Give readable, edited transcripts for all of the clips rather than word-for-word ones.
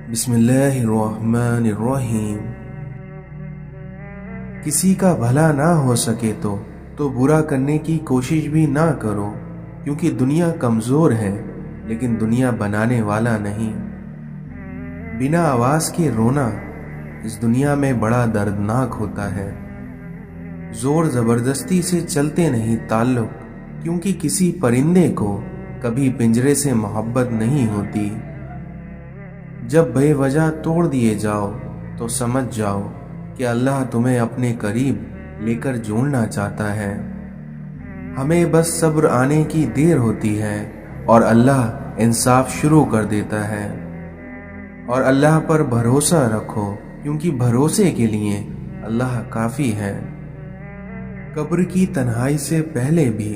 بسم اللہ الرحمن الرحیم۔ کسی کا بھلا نہ ہو سکے تو برا کرنے کی کوشش بھی نہ کرو، کیونکہ دنیا کمزور ہے لیکن دنیا بنانے والا نہیں۔ بنا آواز کے رونا اس دنیا میں بڑا دردناک ہوتا ہے۔ زور زبردستی سے چلتے نہیں تعلق، کیونکہ کسی پرندے کو کبھی پنجرے سے محبت نہیں ہوتی۔ جب بے وجہ توڑ دیے جاؤ تو سمجھ جاؤ کہ اللہ تمہیں اپنے قریب لے کر جوڑنا چاہتا ہے۔ ہمیں بس صبر آنے کی دیر ہوتی ہے اور اللہ انصاف شروع کر دیتا ہے۔ اور اللہ پر بھروسہ رکھو، کیونکہ بھروسے کے لیے اللہ کافی ہے۔ قبر کی تنہائی سے پہلے بھی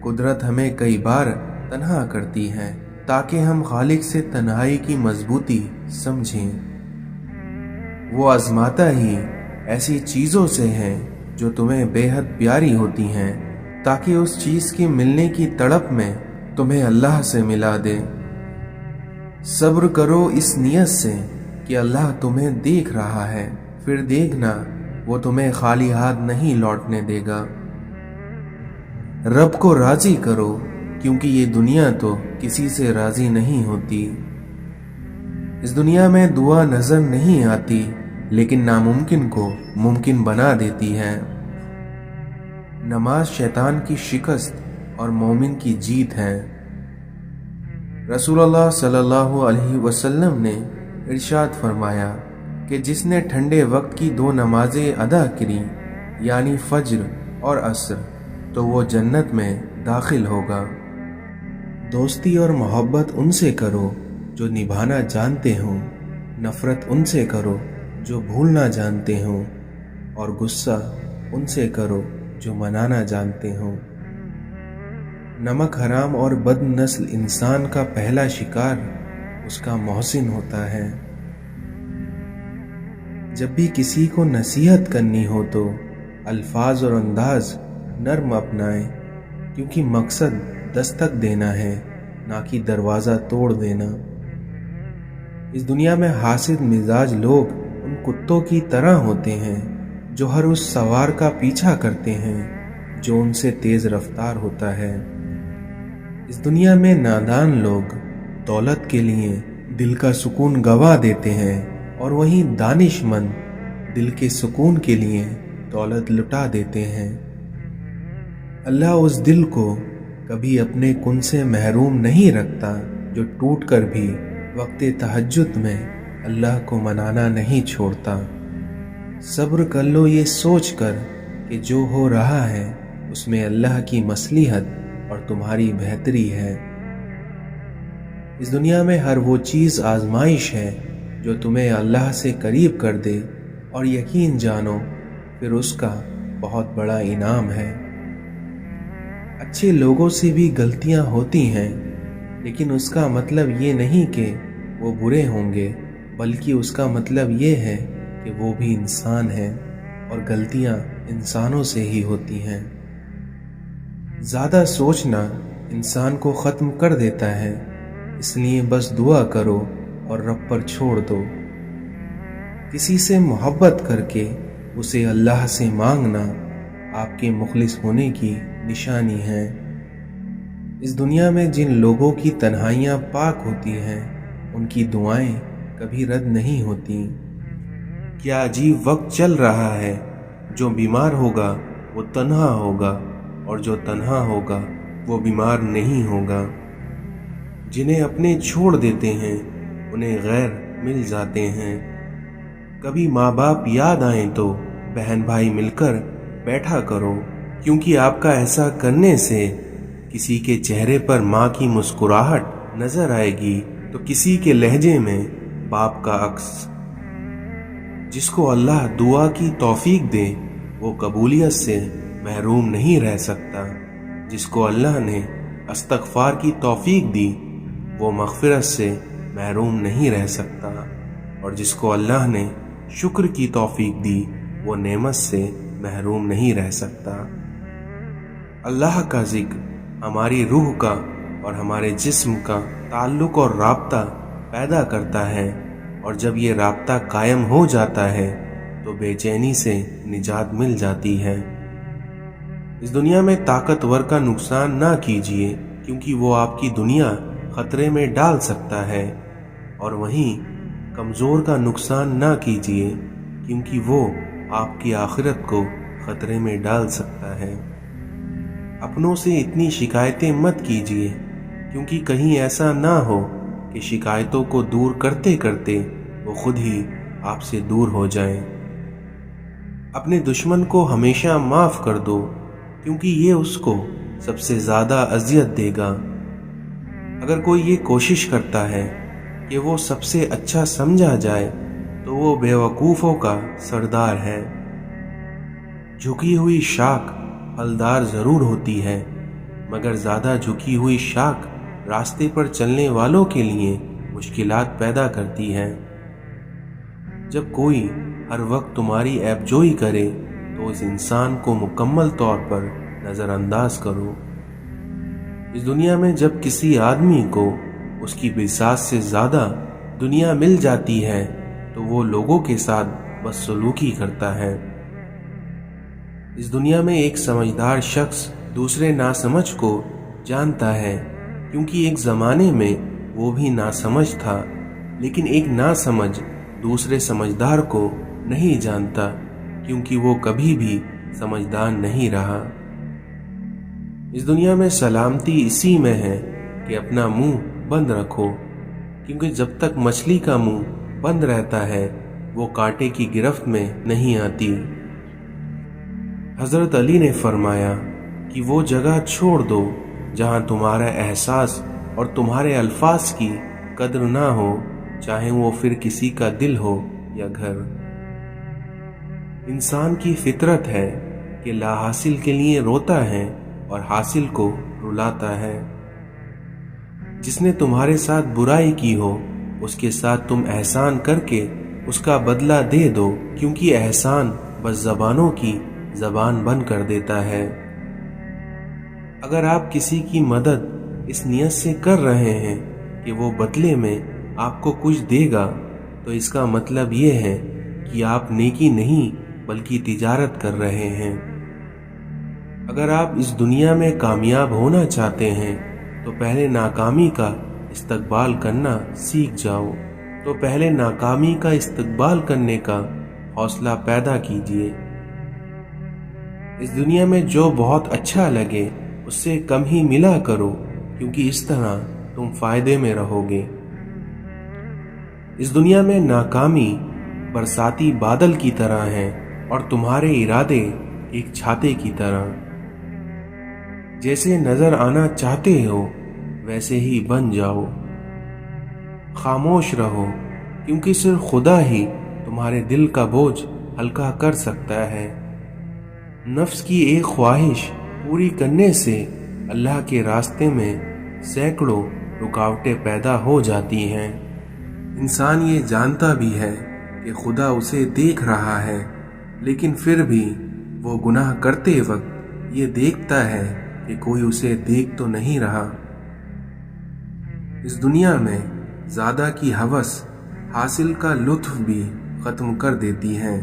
قدرت ہمیں کئی بار تنہا کرتی ہے تاکہ ہم خالق سے تنہائی کی مضبوطی سمجھیں۔ وہ آزماتا ہی ایسی چیزوں سے ہے جو تمہیں بے حد پیاری ہوتی ہیں، تاکہ اس چیز کے ملنے کی تڑپ میں تمہیں اللہ سے ملا دے۔ صبر کرو اس نیت سے کہ اللہ تمہیں دیکھ رہا ہے، پھر دیکھنا وہ تمہیں خالی ہاتھ نہیں لوٹنے دے گا۔ رب کو راضی کرو، کیونکہ یہ دنیا تو کسی سے راضی نہیں ہوتی۔ اس دنیا میں دعا نظر نہیں آتی، لیکن ناممکن کو ممکن بنا دیتی ہے۔ نماز شیطان کی شکست اور مومن کی جیت ہے۔ رسول اللہ صلی اللہ علیہ وسلم نے ارشاد فرمایا کہ جس نے ٹھنڈے وقت کی 2 نمازیں ادا کی، یعنی فجر اور عصر، تو وہ جنت میں داخل ہوگا۔ دوستی اور محبت ان سے کرو جو نبھانا جانتے ہوں، نفرت ان سے کرو جو بھولنا جانتے ہوں، اور غصہ ان سے کرو جو منانا جانتے ہوں۔ نمک حرام اور بد نسل انسان کا پہلا شکار اس کا محسن ہوتا ہے۔ جب بھی کسی کو نصیحت کرنی ہو تو الفاظ اور انداز نرم اپنائیں، کیونکہ مقصد دستک دینا ہے، نہ کہ دروازہ توڑ دینا۔ اس دنیا میں حاسد مزاج لوگ ان کتوں کی طرح ہوتے ہیں جو ہر اس سوار کا پیچھا کرتے ہیں جو ان سے تیز رفتار ہوتا ہے۔ اس دنیا میں نادان لوگ دولت کے لیے دل کا سکون گوا دیتے ہیں، اور وہیں دانش مند دل کے سکون کے لیے دولت لٹا دیتے ہیں۔ اللہ اس دل کو کبھی اپنے کن سے محروم نہیں رکھتا جو ٹوٹ کر بھی وقت تہجد میں اللہ کو منانا نہیں چھوڑتا۔ صبر کر لو یہ سوچ کر کہ جو ہو رہا ہے اس میں اللہ کی مصلحت اور تمہاری بہتری ہے۔ اس دنیا میں ہر وہ چیز آزمائش ہے جو تمہیں اللہ سے قریب کر دے، اور یقین جانو پھر اس کا بہت بڑا انعام ہے۔ اچھے لوگوں سے بھی غلطیاں ہوتی ہیں، لیکن اس کا مطلب یہ نہیں کہ وہ برے ہوں گے، بلکہ اس کا مطلب یہ ہے کہ وہ بھی انسان ہیں اور غلطیاں انسانوں سے ہی ہوتی ہیں۔ زیادہ سوچنا انسان کو ختم کر دیتا ہے، اس لیے بس دعا کرو اور رب پر چھوڑ دو۔ کسی سے محبت کر کے اسے اللہ سے مانگنا آپ کے مخلص ہونے کی نشانی ہے۔ اس دنیا میں جن لوگوں کی تنہائیاں پاک ہوتی ہیں ان کی دعائیں کبھی رد نہیں ہوتی۔ کیا عجیب وقت چل رہا ہے، جو بیمار ہوگا وہ تنہا ہوگا، اور جو تنہا ہوگا وہ بیمار نہیں ہوگا۔ جنہیں اپنے چھوڑ دیتے ہیں انہیں غیر مل جاتے ہیں۔ کبھی ماں باپ یاد آئیں تو بہن بھائی مل کر بیٹھا کرو، کیونکہ آپ کا ایسا کرنے سے کسی کے چہرے پر ماں کی مسکراہٹ نظر آئے گی تو کسی کے لہجے میں باپ کا عکس۔ جس کو اللہ دعا کی توفیق دے وہ قبولیت سے محروم نہیں رہ سکتا۔ جس کو اللہ نے استغفار کی توفیق دی وہ مغفرت سے محروم نہیں رہ سکتا، اور جس کو اللہ نے شکر کی توفیق دی وہ نعمت سے محروم نہیں رہ سکتا۔ اللہ کا ذکر ہماری روح کا اور ہمارے جسم کا تعلق اور رابطہ پیدا کرتا ہے، اور جب یہ رابطہ قائم ہو جاتا ہے تو بے چینی سے نجات مل جاتی ہے۔ اس دنیا میں طاقتور کا نقصان نہ کیجیے کیونکہ وہ آپ کی دنیا خطرے میں ڈال سکتا ہے، اور وہیں کمزور کا نقصان نہ کیجیے کیونکہ وہ آپ کی آخرت کو خطرے میں ڈال سکتا ہے۔ اپنوں سے اتنی شکایتیں مت کیجیے کیونکہ کہیں ایسا نہ ہو کہ شکایتوں کو دور کرتے کرتے وہ خود ہی آپ سے دور ہو جائیں۔ اپنے دشمن کو ہمیشہ معاف کر دو کیونکہ یہ اس کو سب سے زیادہ اذیت دے گا۔ اگر کوئی یہ کوشش کرتا ہے کہ وہ سب سے اچھا سمجھا جائے تو وہ بے وقوفوں کا سردار ہے۔ جھکی ہوئی شاخ پھلدار ضرور ہوتی ہے، مگر زیادہ جھکی ہوئی شاخ راستے پر چلنے والوں کے لیے مشکلات پیدا کرتی ہے۔ جب کوئی ہر وقت تمہاری عیب جوئی کرے تو اس انسان کو مکمل طور پر نظر انداز کرو۔ اس دنیا میں جب کسی آدمی کو اس کی بساط سے زیادہ دنیا مل جاتی ہے تو وہ لوگوں کے ساتھ بدسلوکی کرتا ہے۔ اس دنیا میں ایک سمجھدار شخص دوسرے ناسمجھ کو جانتا ہے کیونکہ ایک زمانے میں وہ بھی ناسمجھ تھا، لیکن ایک ناسمجھ دوسرے سمجھدار کو نہیں جانتا کیونکہ وہ کبھی بھی سمجھدار نہیں رہا۔ اس دنیا میں سلامتی اسی میں ہے کہ اپنا منہ بند رکھو، کیونکہ جب تک مچھلی کا منہ بند رہتا ہے وہ کانٹے کی گرفت میں نہیں آتی۔ حضرت علی نے فرمایا کہ وہ جگہ چھوڑ دو جہاں تمہارا احساس اور تمہارے الفاظ کی قدر نہ ہو، چاہے وہ پھر کسی کا دل ہو یا گھر۔ انسان کی فطرت ہے کہ لا حاصل کے لیے روتا ہے اور حاصل کو رلاتا ہے۔ جس نے تمہارے ساتھ برائی کی ہو اس کے ساتھ تم احسان کر کے اس کا بدلہ دے دو، کیونکہ احسان بس زبانوں کی زبان بند کر دیتا ہے۔ اگر آپ کسی کی مدد اس نیت سے کر رہے ہیں کہ وہ بدلے میں آپ کو کچھ دے گا تو اس کا مطلب یہ ہے کہ آپ نیکی نہیں بلکہ تجارت کر رہے ہیں۔ اگر آپ اس دنیا میں کامیاب ہونا چاہتے ہیں تو پہلے ناکامی کا استقبال کرنا سیکھ جاؤ، تو پہلے ناکامی کا استقبال کرنے کا حوصلہ پیدا کیجیے۔ اس دنیا میں جو بہت اچھا لگے اس سے کم ہی ملا کرو، کیونکہ اس طرح تم فائدے میں رہو گے۔ اس دنیا میں ناکامی برساتی بادل کی طرح ہے اور تمہارے ارادے ایک چھاتے کی طرح۔ جیسے نظر آنا چاہتے ہو ویسے ہی بن جاؤ۔ خاموش رہو کیونکہ صرف خدا ہی تمہارے دل کا بوجھ ہلکا کر سکتا ہے۔ نفس کی ایک خواہش پوری کرنے سے اللہ کے راستے میں سینکڑوں رکاوٹیں پیدا ہو جاتی ہیں۔ انسان یہ جانتا بھی ہے کہ خدا اسے دیکھ رہا ہے، لیکن پھر بھی وہ گناہ کرتے وقت یہ دیکھتا ہے کہ کوئی اسے دیکھ تو نہیں رہا۔ اس دنیا میں زیادہ کی ہوس حاصل کا لطف بھی ختم کر دیتی ہے۔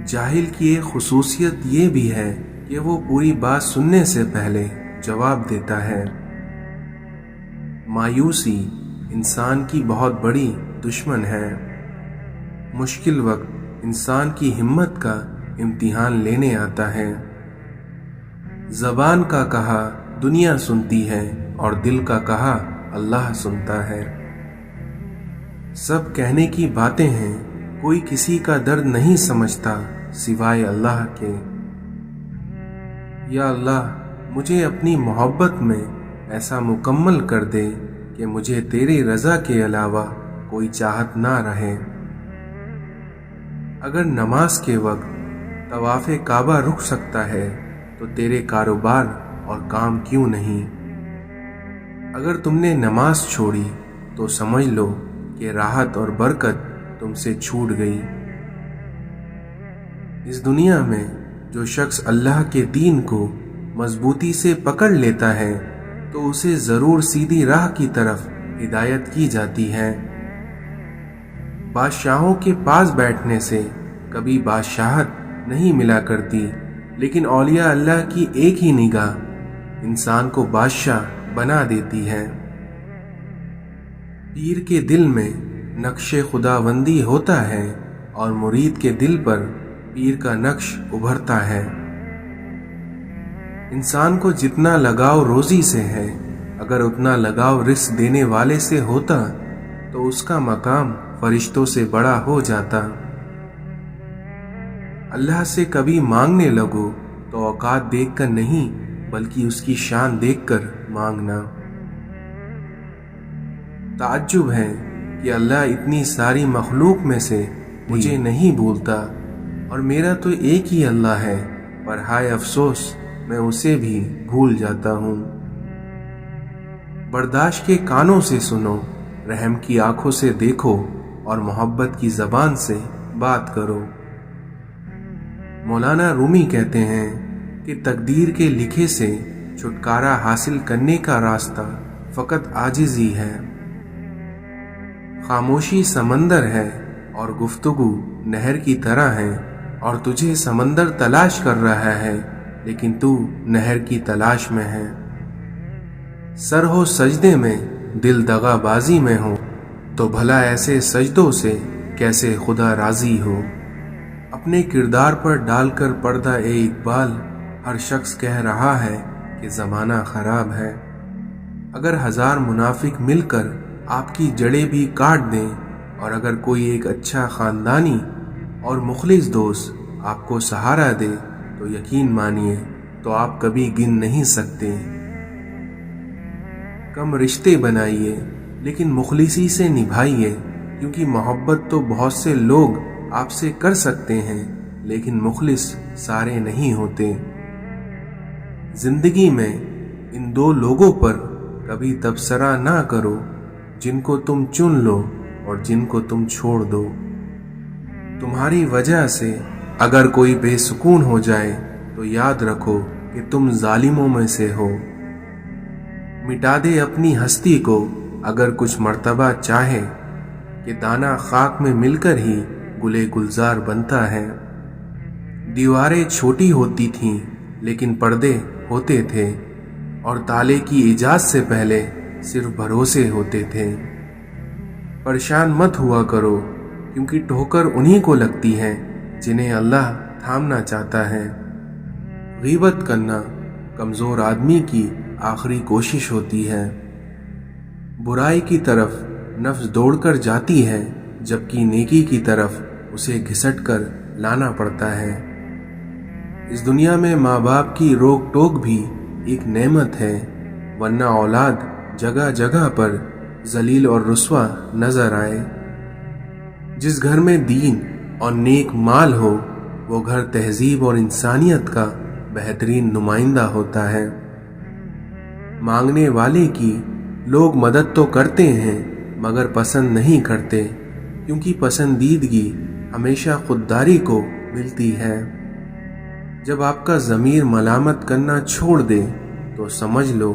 جاہل کی ایک خصوصیت یہ بھی ہے کہ وہ پوری بات سننے سے پہلے جواب دیتا ہے۔ مایوسی انسان کی بہت بڑی دشمن ہے۔ مشکل وقت انسان کی ہمت کا امتحان لینے آتا ہے۔ زبان کا کہا دنیا سنتی ہے اور دل کا کہا اللہ سنتا ہے۔ سب کہنے کی باتیں ہیں، کوئی کسی کا درد نہیں سمجھتا سوائے اللہ کے۔ یا اللہ مجھے اپنی محبت میں ایسا مکمل کر دے کہ مجھے تیری رضا کے علاوہ کوئی چاہت نہ رہے۔ اگر نماز کے وقت طواف کعبہ رک سکتا ہے تو تیرے کاروبار اور کام کیوں نہیں؟ اگر تم نے نماز چھوڑی تو سمجھ لو کہ راحت اور برکت تم سے چھوٹ گئی۔ اس دنیا میں جو شخص اللہ کے دین کو مضبوطی سے پکڑ لیتا ہے تو اسے ضرور سیدھی راہ کی طرف ہدایت کی جاتی ہے۔ بادشاہوں کے پاس بیٹھنے سے کبھی بادشاہت نہیں ملا کرتی، لیکن اولیاء اللہ کی ایک ہی نگاہ انسان کو بادشاہ بنا دیتی ہے۔ پیر کے دل میں نقش خداوندی ہوتا ہے اور مرید کے دل پر پیر کا نقش ابھرتا ہے۔ انسان کو جتنا لگاؤ روزی سے ہے، اگر اتنا لگاؤ رزق دینے والے سے ہوتا تو اس کا مقام فرشتوں سے بڑا ہو جاتا۔ اللہ سے کبھی مانگنے لگو تو اوقات دیکھ کر نہیں بلکہ اس کی شان دیکھ کر مانگنا۔ تعجب ہے کہ اللہ اتنی ساری مخلوق میں سے مجھے نہیں بھولتا، اور میرا تو ایک ہی اللہ ہے، پر ہائے افسوس میں اسے بھی بھول جاتا ہوں۔ برداشت کے کانوں سے سنو، رحم کی آنکھوں سے دیکھو اور محبت کی زبان سے بات کرو۔ مولانا رومی کہتے ہیں کہ تقدیر کے لکھے سے چھٹکارا حاصل کرنے کا راستہ فقط عاجزی ہے۔ خاموشی سمندر ہے اور گفتگو نہر کی طرح ہے، اور تجھے سمندر تلاش کر رہا ہے لیکن تو نہر کی تلاش میں ہے۔ سر ہو سجدے میں دل دغا بازی میں ہو تو بھلا ایسے سجدوں سے کیسے خدا راضی ہو۔ اپنے کردار پر ڈال کر پردہ اے اقبال، ہر شخص کہہ رہا ہے کہ زمانہ خراب ہے۔ اگر 1000 منافق مل کر آپ کی جڑیں بھی کاٹ دیں، اور اگر کوئی ایک اچھا خاندانی اور مخلص دوست آپ کو سہارا دے تو یقین مانیے تو آپ کبھی گن نہیں سکتے۔ کم رشتے بنائیے لیکن مخلصی سے نبھائیے، کیونکہ محبت تو بہت سے لوگ آپ سے کر سکتے ہیں لیکن مخلص سارے نہیں ہوتے۔ زندگی میں ان 2 لوگوں پر کبھی تبصرہ نہ کرو، جن کو تم چن لو اور جن کو تم چھوڑ دو۔ تمہاری وجہ سے اگر کوئی بے سکون ہو جائے تو یاد رکھو کہ تم ظالموں میں سے ہو۔ مٹا دے اپنی ہستی کو اگر کچھ مرتبہ چاہے، کہ دانہ خاک میں مل کر ہی گلے گلزار بنتا ہے۔ دیواریں چھوٹی ہوتی تھیں لیکن پردے ہوتے تھے، اور تالے کی ایجاد سے پہلے صرف بھروسے ہوتے تھے۔ پریشان مت ہوا کرو، کیونکہ ٹھوکر انہی کو لگتی ہے جنہیں اللہ تھامنا چاہتا ہے۔ غیبت کرنا کمزور آدمی کی آخری کوشش ہوتی ہے۔ برائی کی طرف نفس دوڑ کر جاتی ہے، جبکہ نیکی کی طرف اسے گھسٹ کر لانا پڑتا ہے۔ اس دنیا میں ماں باپ کی روک ٹوک بھی ایک نعمت ہے، ورنہ اولاد جگہ جگہ پر ذلیل اور رسوا نظر آئے۔ جس گھر میں دین اور نیک مال ہو، وہ گھر تہذیب اور انسانیت کا بہترین نمائندہ ہوتا ہے۔ مانگنے والے کی لوگ مدد تو کرتے ہیں مگر پسند نہیں کرتے، کیونکہ پسندیدگی ہمیشہ خودداری کو ملتی ہے۔ جب آپ کا ضمیر ملامت کرنا چھوڑ دے تو سمجھ لو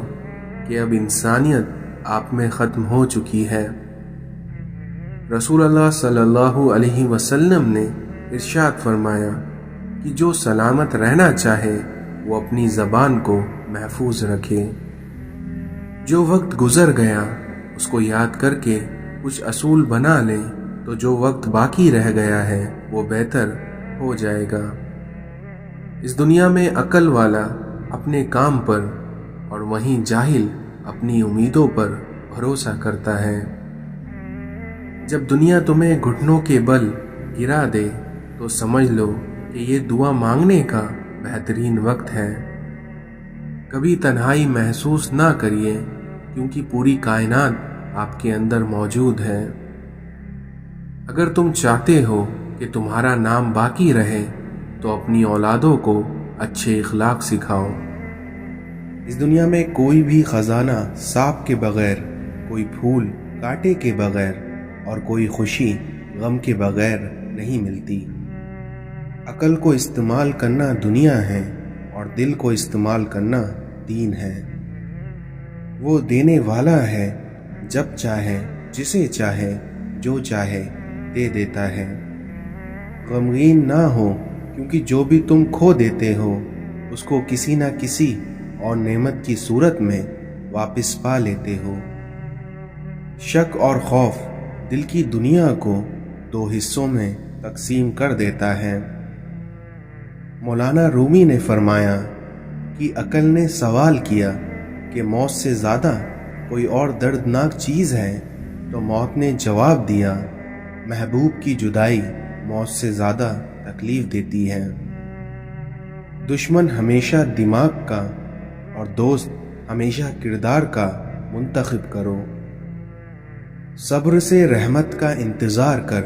کہ اب انسانیت آپ میں ختم ہو چکی ہے۔ رسول اللہ صلی اللہ علیہ وسلم نے ارشاد فرمایا کہ جو سلامت رہنا چاہے وہ اپنی زبان کو محفوظ رکھے۔ جو وقت گزر گیا اس کو یاد کر کے کچھ اصول بنا لیں تو جو وقت باقی رہ گیا ہے وہ بہتر ہو جائے گا۔ اس دنیا میں عقل والا اپنے کام پر اور وہیں جاہل اپنی امیدوں پر بھروسہ کرتا ہے۔ جب دنیا تمہیں گھٹنوں کے بل گرا دے تو سمجھ لو کہ یہ دعا مانگنے کا بہترین وقت ہے۔ کبھی تنہائی محسوس نہ کریے، کیونکہ پوری کائنات آپ کے اندر موجود ہے۔ اگر تم چاہتے ہو کہ تمہارا نام باقی رہے تو اپنی اولادوں کو اچھے اخلاق سکھاؤ۔ اس دنیا میں کوئی بھی خزانہ سانپ کے بغیر، کوئی پھول کانٹے کے بغیر، اور کوئی خوشی غم کے بغیر نہیں ملتی۔ عقل کو استعمال کرنا دنیا ہے اور دل کو استعمال کرنا دین ہے۔ وہ دینے والا ہے جب چاہے، جسے چاہے، جو چاہے دے دیتا ہے۔ غمگین نہ ہو، کیونکہ جو بھی تم کھو دیتے ہو اس کو کسی نہ کسی اور نعمت کی صورت میں واپس پا لیتے ہو۔ شک اور خوف دل کی دنیا کو دو حصوں میں تقسیم کر دیتا ہے۔ مولانا رومی نے فرمایا کہ عقل نے سوال کیا کہ موت سے زیادہ کوئی اور دردناک چیز ہے، تو موت نے جواب دیا، محبوب کی جدائی موت سے زیادہ تکلیف دیتی ہے۔ دشمن ہمیشہ دماغ کا اور دوست ہمیشہ کردار کا منتخب کرو۔ صبر سے رحمت کا انتظار کر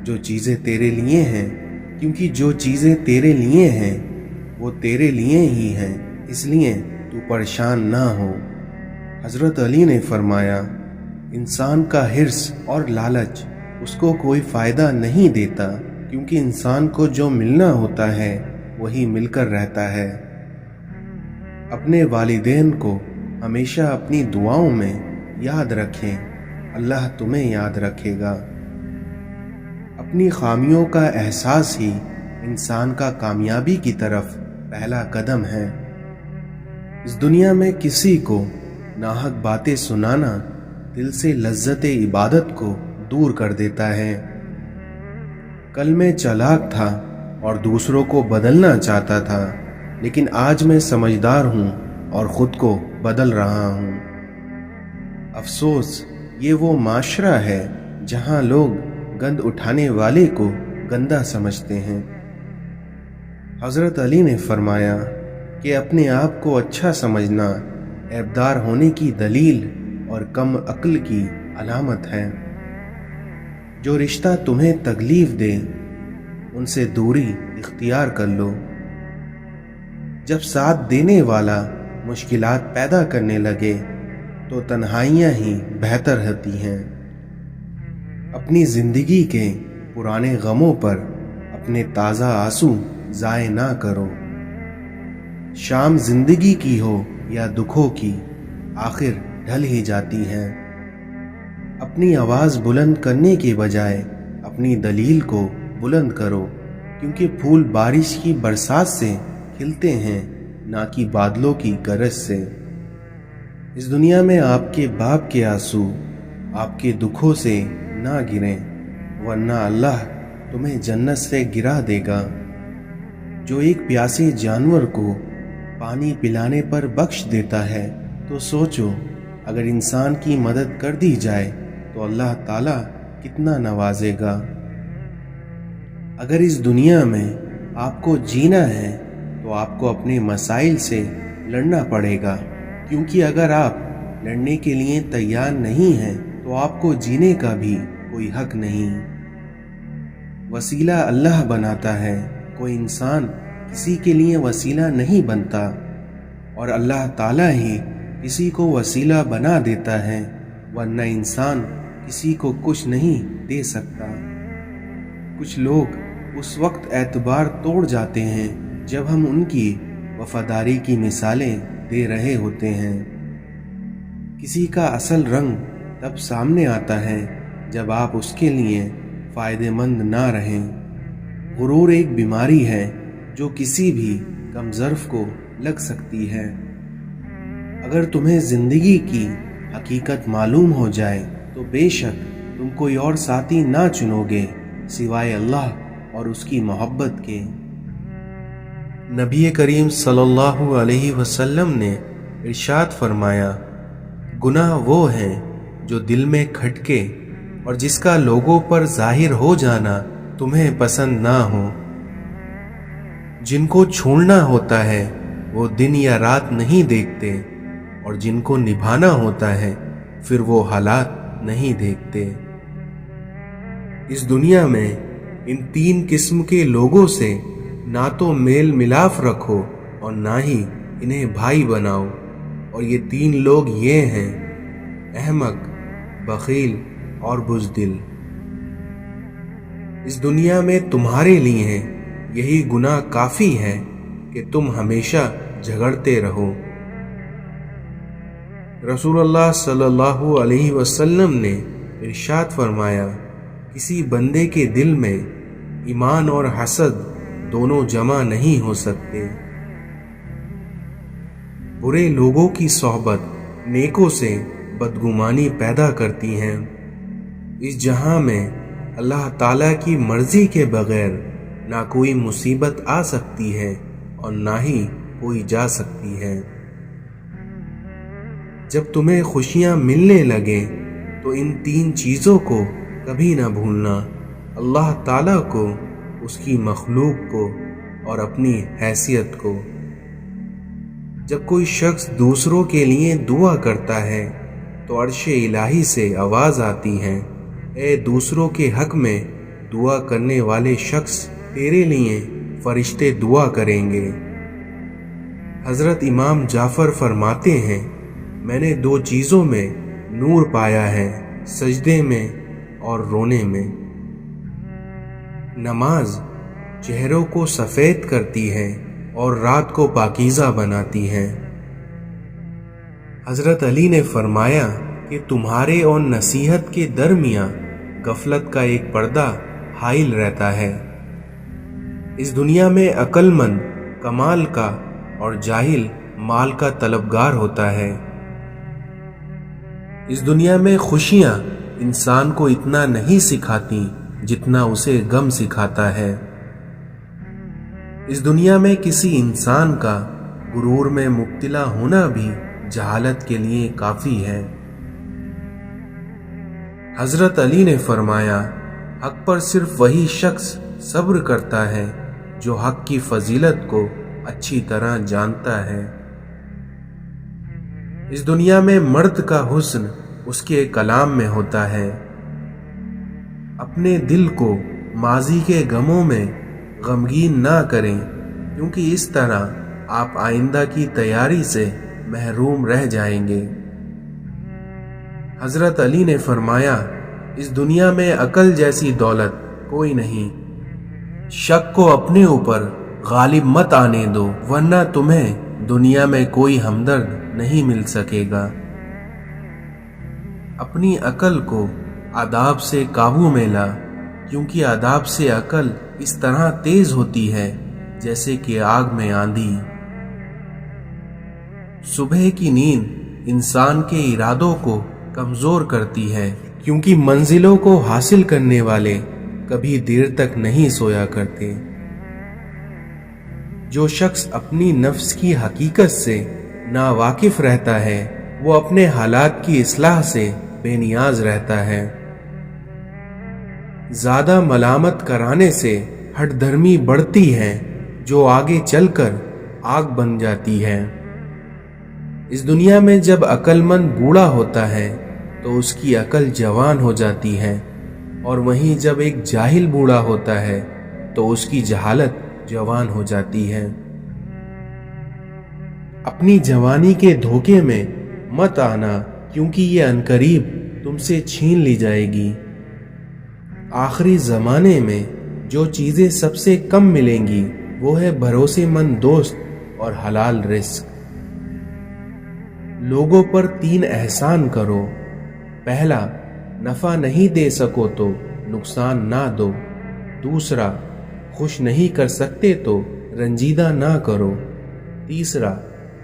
جو چیزیں تیرے لیے ہیں، کیونکہ جو چیزیں تیرے لیے ہیں وہ تیرے لیے ہی ہیں، اس لیے تو پریشان نہ ہو۔ حضرت علی نے فرمایا، انسان کا حرص اور لالچ اس کو کوئی فائدہ نہیں دیتا، کیونکہ انسان کو جو ملنا ہوتا ہے وہی مل کر رہتا ہے۔ اپنے والدین کو ہمیشہ اپنی دعاؤں میں یاد رکھیں، اللہ تمہیں یاد رکھے گا۔ اپنی خامیوں کا احساس ہی انسان کا کامیابی کی طرف پہلا قدم ہے۔ اس دنیا میں کسی کو ناحق باتیں سنانا دل سے لذت عبادت کو دور کر دیتا ہے۔ کل میں چالاک تھا اور دوسروں کو بدلنا چاہتا تھا، لیکن آج میں سمجھدار ہوں اور خود کو بدل رہا ہوں۔ افسوس، یہ وہ معاشرہ ہے جہاں لوگ گند اٹھانے والے کو گندا سمجھتے ہیں۔ حضرت علی نے فرمایا کہ اپنے آپ کو اچھا سمجھنا عیبدار ہونے کی دلیل اور کم عقل کی علامت ہے۔ جو رشتہ تمہیں تکلیف دے ان سے دوری اختیار کر لو۔ جب ساتھ دینے والا مشکلات پیدا کرنے لگے تو تنہائیاں ہی بہتر ہوتی ہیں۔ اپنی زندگی کے پرانے غموں پر اپنے تازہ آنسو ضائع نہ کرو۔ شام زندگی کی ہو یا دکھوں کی، آخر ڈھل ہی جاتی ہے۔ اپنی آواز بلند کرنے کے بجائے اپنی دلیل کو بلند کرو، کیونکہ پھول بارش کی برسات سے کھلتے ہیں، نہ کہ بادلوں کی گرج سے۔ اس دنیا میں آپ کے باپ کے آنسو آپ کے دکھوں سے نہ گریں، ورنہ اللہ تمہیں جنت سے گرا دے گا۔ جو ایک پیاسے جانور کو پانی پلانے پر بخش دیتا ہے، تو سوچو اگر انسان کی مدد کر دی جائے تو اللہ تعالیٰ کتنا نوازے گا۔ اگر اس دنیا میں آپ کو جینا ہے تو آپ کو اپنے مسائل سے لڑنا پڑے گا، کیونکہ اگر آپ لڑنے کے لیے تیار نہیں ہیں تو آپ کو جینے کا بھی کوئی حق نہیں۔ وسیلہ اللہ بناتا ہے، کوئی انسان کسی کے لیے وسیلہ نہیں بنتا، اور اللہ تعالیٰ ہی کسی کو وسیلہ بنا دیتا ہے، ورنہ انسان کسی کو کچھ نہیں دے سکتا۔ کچھ لوگ اس وقت اعتبار توڑ جاتے ہیں جب ہم ان کی وفاداری کی مثالیں دے رہے ہوتے ہیں۔ کسی کا اصل رنگ تب سامنے آتا ہے جب آپ اس کے لیے فائدہ مند نہ رہیں۔ غرور ایک بیماری ہے جو کسی بھی کم ظرف کو لگ سکتی ہے۔ اگر تمہیں زندگی کی حقیقت معلوم ہو جائے تو بے شک تم کوئی اور ساتھی نہ چنو گے سوائے اللہ اور اس کی محبت کے۔ نبی کریم صلی اللہ علیہ وسلم نے ارشاد فرمایا، گناہ وہ ہے جو دل میں کھٹکے اور جس کا لوگوں پر ظاہر ہو جانا تمہیں پسند نہ ہو۔ جن کو چھوڑنا ہوتا ہے وہ دن یا رات نہیں دیکھتے، اور جن کو نبھانا ہوتا ہے پھر وہ حالات نہیں دیکھتے۔ اس دنیا میں ان تین قسم کے لوگوں سے نہ تو میل ملاف رکھو اور نہ ہی انہیں بھائی بناؤ، اور یہ تین لوگ یہ ہیں: احمق، بخیل اور بزدل۔ اس دنیا میں تمہارے لیے یہی گناہ کافی ہے کہ تم ہمیشہ جھگڑتے رہو۔ رسول اللہ صلی اللہ علیہ وسلم نے ارشاد فرمایا کسی بندے کے دل میں ایمان اور حسد دونوں جمع نہیں ہو سکتے۔ برے لوگوں کی صحبت نیکوں سے بدگمانی پیدا کرتی ہیں۔ اس جہاں میں اللہ تعالیٰ کی مرضی کے بغیر نہ کوئی مصیبت آ سکتی ہے اور نہ ہی کوئی جا سکتی ہے۔ جب تمہیں خوشیاں ملنے لگیں تو ان 3 چیزوں کو کبھی نہ بھولنا: اللہ تعالیٰ کو، اس کی مخلوق کو اور اپنی حیثیت کو۔ جب کوئی شخص دوسروں کے لیے دعا کرتا ہے تو عرش الہی سے آواز آتی ہے: اے دوسروں کے حق میں دعا کرنے والے شخص، تیرے لیے فرشتے دعا کریں گے۔ حضرت امام جعفر فرماتے ہیں: میں نے 2 چیزوں میں نور پایا ہے، سجدے میں اور رونے میں۔ نماز چہروں کو سفید کرتی ہے اور رات کو پاکیزہ بناتی ہے۔ حضرت علی نے فرمایا کہ تمہارے اور نصیحت کے درمیان غفلت کا ایک پردہ حائل رہتا ہے۔ اس دنیا میں عقل مند کمال کا اور جاہل مال کا طلبگار ہوتا ہے۔ اس دنیا میں خوشیاں انسان کو اتنا نہیں سکھاتی جتنا اسے غم سکھاتا ہے۔ اس دنیا میں کسی انسان کا غرور میں مبتلا ہونا بھی جہالت کے لیے کافی ہے۔ حضرت علی نے فرمایا: حق پر صرف وہی شخص صبر کرتا ہے جو حق کی فضیلت کو اچھی طرح جانتا ہے۔ اس دنیا میں مرد کا حسن اس کے کلام میں ہوتا ہے۔ اپنے دل کو ماضی کے غموں میں غمگین نہ کریں، کیونکہ اس طرح آپ آئندہ کی تیاری سے محروم رہ جائیں گے۔ حضرت علی نے فرمایا: اس دنیا میں عقل جیسی دولت کوئی نہیں۔ شک کو اپنے اوپر غالب مت آنے دو، ورنہ تمہیں دنیا میں کوئی ہمدرد نہیں مل سکے گا۔ اپنی عقل کو آداب سے قابو میں لا، کیونکہ آداب سے عقل اس طرح تیز ہوتی ہے جیسے کہ آگ میں آندھی۔ صبح کی نیند انسان کے ارادوں کو کمزور کرتی ہے، کیونکہ منزلوں کو حاصل کرنے والے کبھی دیر تک نہیں سویا کرتے۔ جو شخص اپنی نفس کی حقیقت سے ناواقف رہتا ہے وہ اپنے حالات کی اصلاح سے بے نیاز رہتا ہے۔ زیادہ ملامت کرانے سے ہٹ دھرمی بڑھتی ہے جو آگے چل کر آگ بن جاتی ہے۔ اس دنیا میں جب عقل مند بوڑھا ہوتا ہے تو اس کی عقل جوان ہو جاتی ہے، اور وہیں جب ایک جاہل بوڑھا ہوتا ہے تو اس کی جہالت جوان ہو جاتی ہے۔ اپنی جوانی کے دھوکے میں مت آنا، کیونکہ یہ عنقریب تم سے چھین لی جائے گی۔ آخری زمانے میں جو چیزیں سب سے کم ملیں گی وہ ہے بھروسے مند دوست اور حلال رزق۔ لوگوں پر 3 احسان کرو۔ پہلا، نفع نہیں دے سکو تو نقصان نہ دو۔ دوسرا، خوش نہیں کر سکتے تو رنجیدہ نہ کرو۔ تیسرا،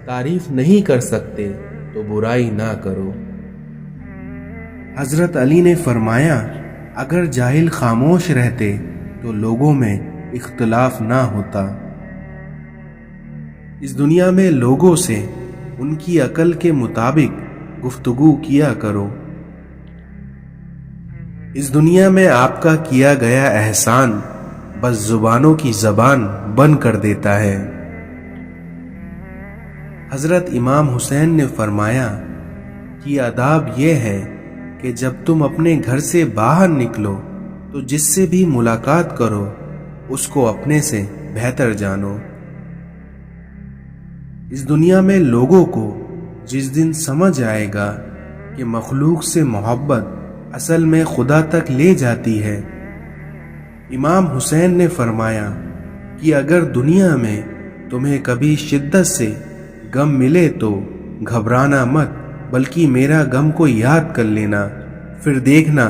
تعریف نہیں کر سکتے تو برائی نہ کرو۔ حضرت علی نے فرمایا: اگر جاہل خاموش رہتے تو لوگوں میں اختلاف نہ ہوتا۔ اس دنیا میں لوگوں سے ان کی عقل کے مطابق گفتگو کیا کرو۔ اس دنیا میں آپ کا کیا گیا احسان بس زبانوں کی زبان بند کر دیتا ہے۔ حضرت امام حسین نے فرمایا کہ آداب یہ ہے کہ جب تم اپنے گھر سے باہر نکلو تو جس سے بھی ملاقات کرو اس کو اپنے سے بہتر جانو۔ اس دنیا میں لوگوں کو جس دن سمجھ آئے گا کہ مخلوق سے محبت اصل میں خدا تک لے جاتی ہے، امام حسین نے فرمایا کہ اگر دنیا میں تمہیں کبھی شدت سے غم ملے تو گھبرانا مت، بلکہ میرا غم کو یاد کر لینا، پھر دیکھنا